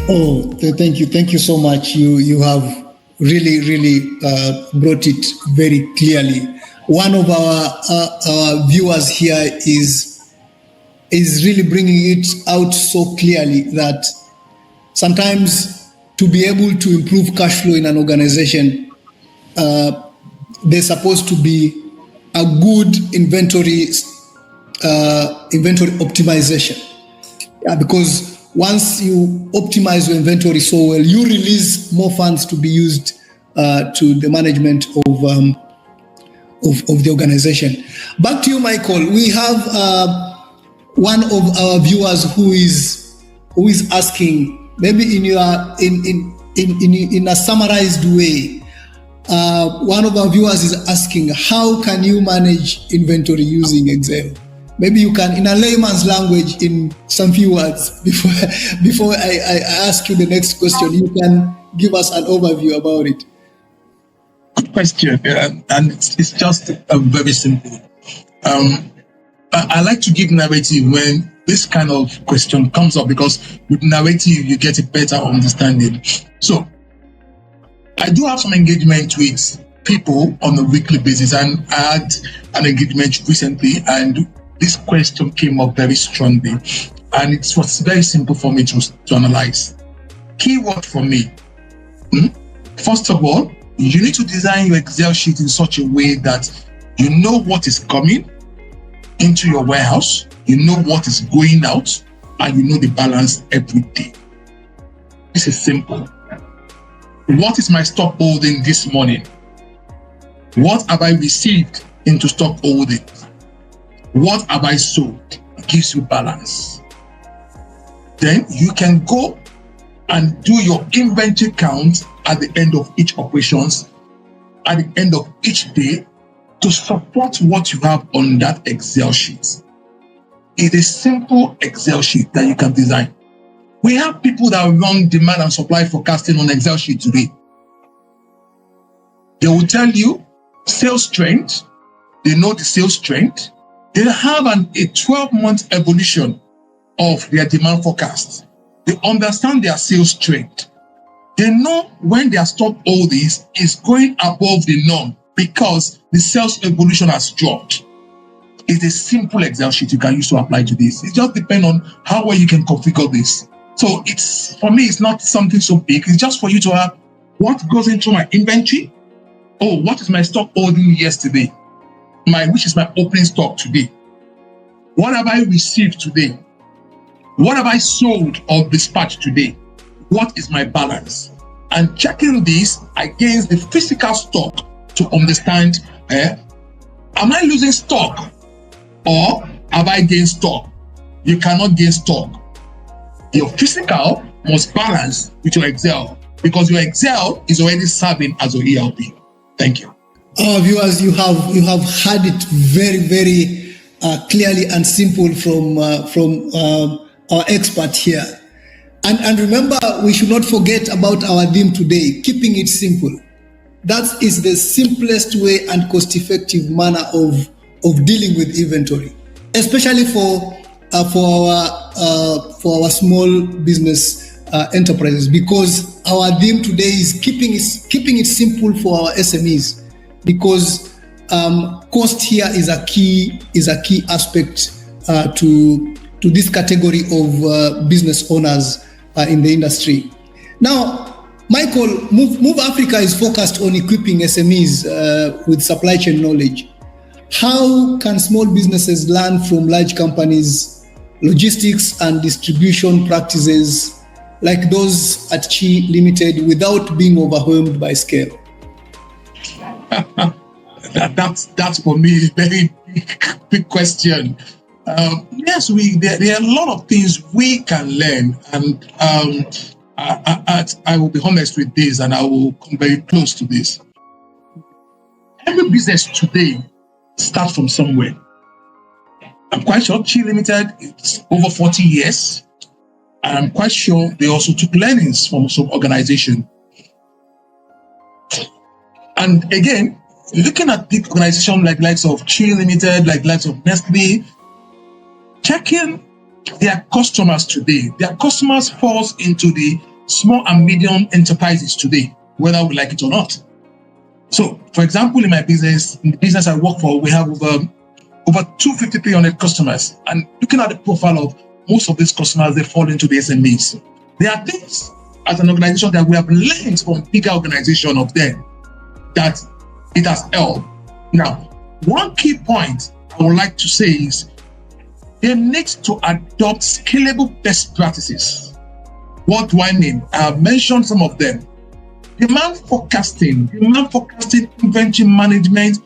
Oh, thank you so much. You have really brought it very clearly. One of our viewers here is really bringing it out so clearly that sometimes to be able to improve cash flow in an organization, there's supposed to be a good inventory optimization. Yeah, because once you optimize your inventory so well, you release more funds to be used to the management of the organization. Back to you, Michael. We have one of our viewers who is asking, maybe in a summarized way. One of our viewers is asking, how can you manage inventory using Excel? Maybe you can, in a layman's language, in some few words, before I ask you the next question, you can give us an overview about it. Good question, and it's just very simple. I like to give narrative when this kind of question comes up, because with narrative you get a better understanding. So I do have some engagement with people on a weekly basis, and I had an engagement recently, and this question came up very strongly, and it was very simple for me to analyze. Keyword for me, first of all, you need to design your Excel sheet in such a way that you know what is coming into your warehouse, you know what is going out, and you know the balance every day. This is simple. What is my stock holding this morning? What have I received into stock holding? What have I sold? It gives you balance. Then you can go and do your inventory count at the end of each operations, at the end of each day, to support what you have on that Excel sheet. It is simple Excel sheet that you can design. We have people that run demand and supply forecasting on Excel sheet today. They will tell you sales trend. They know the sales trend. They have a 12-month evolution of their demand forecast. They understand their sales trend. They know when their stock holdings is going above the norm because the sales evolution has dropped. It's a simple Excel sheet you can use to apply to this. It just depends on how well you can configure this. So it's, for me, it's not something so big. It's just for you to have what goes into my inventory. Oh, what is my stock holding yesterday? Which is my opening stock today? What have I received today? What have I sold or dispatched today? What is my balance? And checking this against the physical stock to understand, am I losing stock or have I gained stock? You cannot gain stock. Your physical must balance with your Excel, because your Excel is already serving as your ERP. Thank you. Our viewers, you have heard it very clearly and simple from our expert here. And remember, we should not forget about our theme today, keeping it simple. That is the simplest way and cost-effective manner of dealing with inventory, especially for our small business enterprises, because our theme today is keeping it simple for our SMEs. Because cost here is a key aspect to this category of business owners in the industry. Now, Michael, Move Africa is focused on equipping SMEs with supply chain knowledge. How can small businesses learn from large companies' logistics and distribution practices like those at Chi Limited without being overwhelmed by scale? That's for me a very big question. Yes, there are a lot of things we can learn, and I will be honest with this, and I will come very close to this. Every business today starts from somewhere. I'm quite sure Chi Limited is over 40 years, and I'm quite sure they also took learnings from some organization. And again, looking at big organizations like likes of Chi Limited, like likes of Nestle, checking their customers today. Their customers falls into the small and medium enterprises today, whether we like it or not. So, for example, in my business, in the business I work for, we have over 250, 300 customers. And looking at the profile of most of these customers, they fall into the SMEs. There are things as an organization that we have learned from bigger organization of them that it has helped. Now, one key point I would like to say is they need to adopt scalable best practices. What do I mean? I have mentioned some of them. Demand forecasting, inventory management,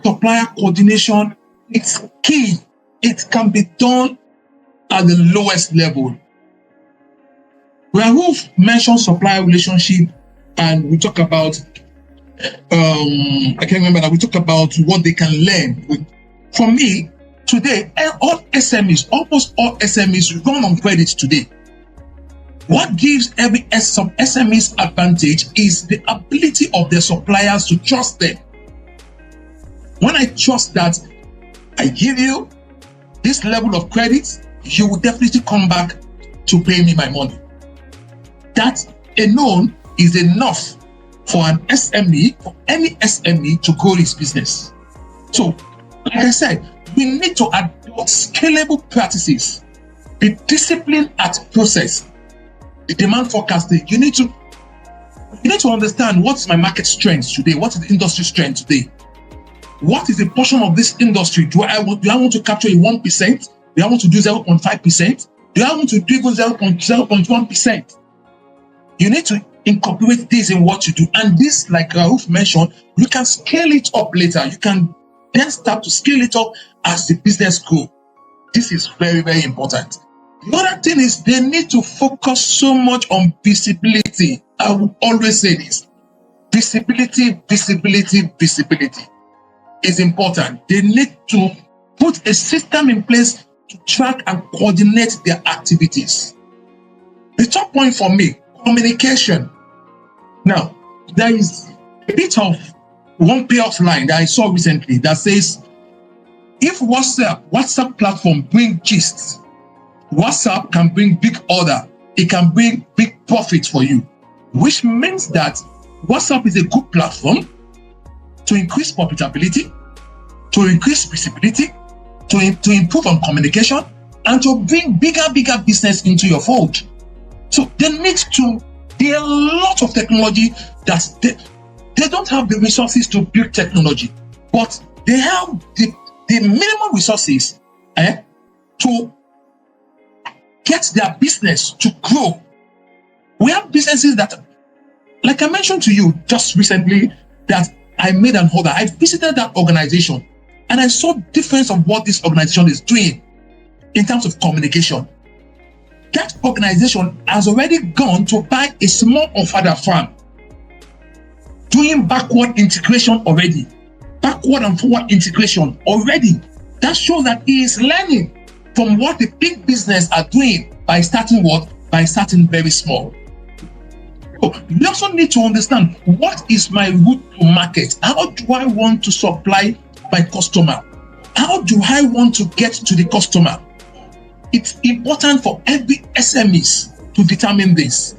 supplier coordination, it's key. It can be done at the lowest level. Rauf mentioned supplier relationship, and we talk about, I can't remember that we talk about what they can learn. For me, today, almost all SMEs run on credit today. What gives every SME's advantage is the ability of their suppliers to trust them. When I trust that I give you this level of credit, you will definitely come back to pay me my money. That alone is enough for an SME, for any SME to grow his business. So, like I said, we need to adopt scalable practices, be disciplined at process. The demand forecasting, you need to understand what's my market strength today, what is the industry strength today, what is the portion of this industry. Do I want to capture 1%? Do I want to do 0.5%? Do I want to do even 0.1%? You need to incorporate this in what you do. And this, like Rauf mentioned, you can scale it up later. You can then start to scale it up as the business grows. This is very, very important. The other thing is they need to focus so much on visibility. I will always say this. Visibility is important. They need to put a system in place to track and coordinate their activities. The top point for me, communication. Now, there is a bit of one payoff line that I saw recently that says, if WhatsApp platform bring gists, WhatsApp can bring big order. It can bring big profit for you, which means that WhatsApp is a good platform to increase profitability, to increase visibility, to improve on communication, and to bring bigger business into your fold. So there needs to be a lot of technology that they don't have the resources to build technology, but they have the minimum resources to get their business to grow. We have businesses that, like I mentioned to you just recently, that I made an order. I visited that organization and I saw the difference of what this organization is doing in terms of communication. That organization has already gone to buy a small father farm, doing backward integration already. Backward and forward integration already. That shows that he is learning from what the big business are doing by starting what? By starting very small. So you also need to understand, what is my route to market? How do I want to supply my customer? How do I want to get to the customer? It's important for every SMEs to determine this.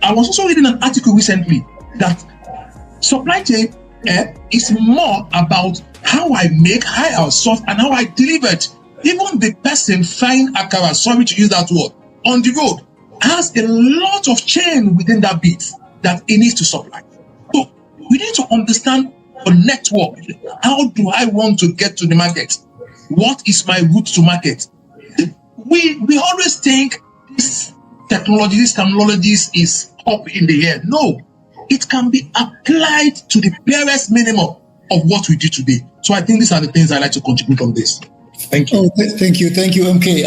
I was also reading an article recently that supply chain is more about how I make, how I source, and how I deliver it. Even the person frying akara, sorry to use that word, on the road has a lot of chain within that bit that it needs to supply. So we need to understand the network. How do I want to get to the market? What is my route to market? We always think this technology, these technologies is up in the air. No, it can be applied to the barest minimum of what we do today. So I think these are the things I like to contribute on this. Thank you. Thank you, MK.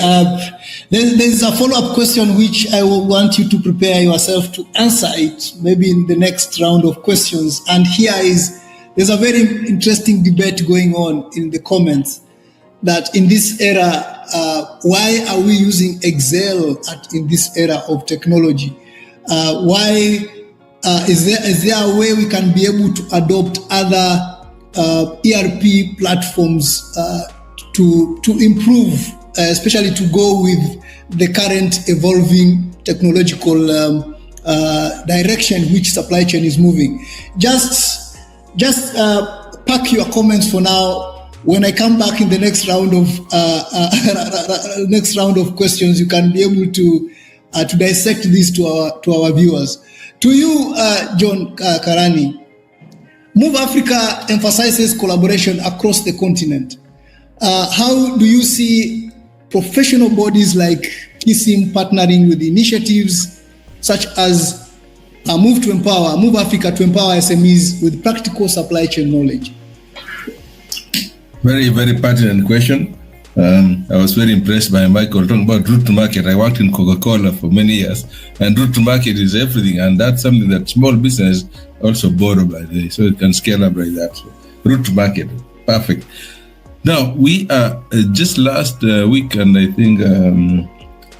There's a follow-up question which I will want you to prepare yourself to answer it, maybe in the next round of questions. And there's a very interesting debate going on in the comments that in this era, why are we using Excel in this era of technology? Why is there a way we can be able to adopt other ERP platforms to improve, especially to go with the current evolving technological direction which supply chain is moving. Just pack your comments for now. When I come back in the next round of questions, you can be able to dissect this to our viewers. To you, John Karani, M.O.V.E. Africa emphasizes collaboration across the continent. How do you see professional bodies like KISM partnering with initiatives such as M.O.V.E. to empower, M.O.V.E. Africa to empower SMEs with practical supply chain knowledge? Very, very pertinent question. I was very impressed by Michael talking about route to market. I worked in Coca-Cola for many years, and route to market is everything, and that's something that small business also borrow by the way, so it can scale up like that. So, route to market, perfect. Now, we just last week, and I think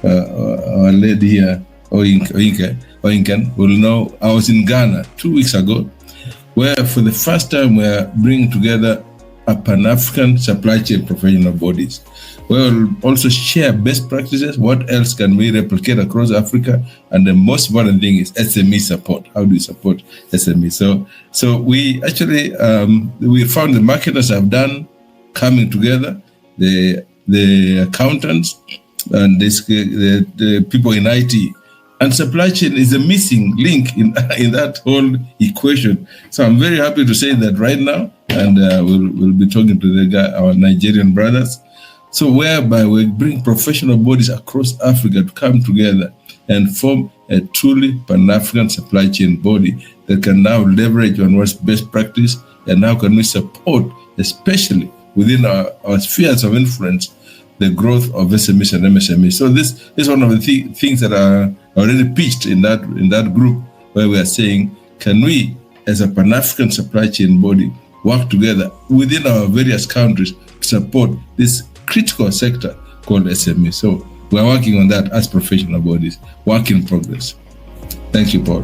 our lady here, Oinken, will know, I was in Ghana 2 weeks ago, where for the first time we're bringing together a Pan-African supply chain professional bodies. We'll also share best practices. What else can we replicate across Africa? And the most important thing is SME support. How do we support SME? So we actually, we found the marketers have done coming together, the accountants and the people in IT. And supply chain is a missing link in that whole equation. So I'm very happy to say that right now, and we'll be talking to our Nigerian brothers. So whereby we bring professional bodies across Africa to come together and form a truly Pan-African supply chain body that can now leverage on what's best practice and how can we support, especially within our spheres of influence, the growth of SMEs and MSMEs. So this is one of the things that are already pitched in that group, where we are saying, can we, as a Pan-African supply chain body, work together within our various countries to support this critical sector called SME. So we're working on that as professional bodies. Work in progress. Thank you, Paul.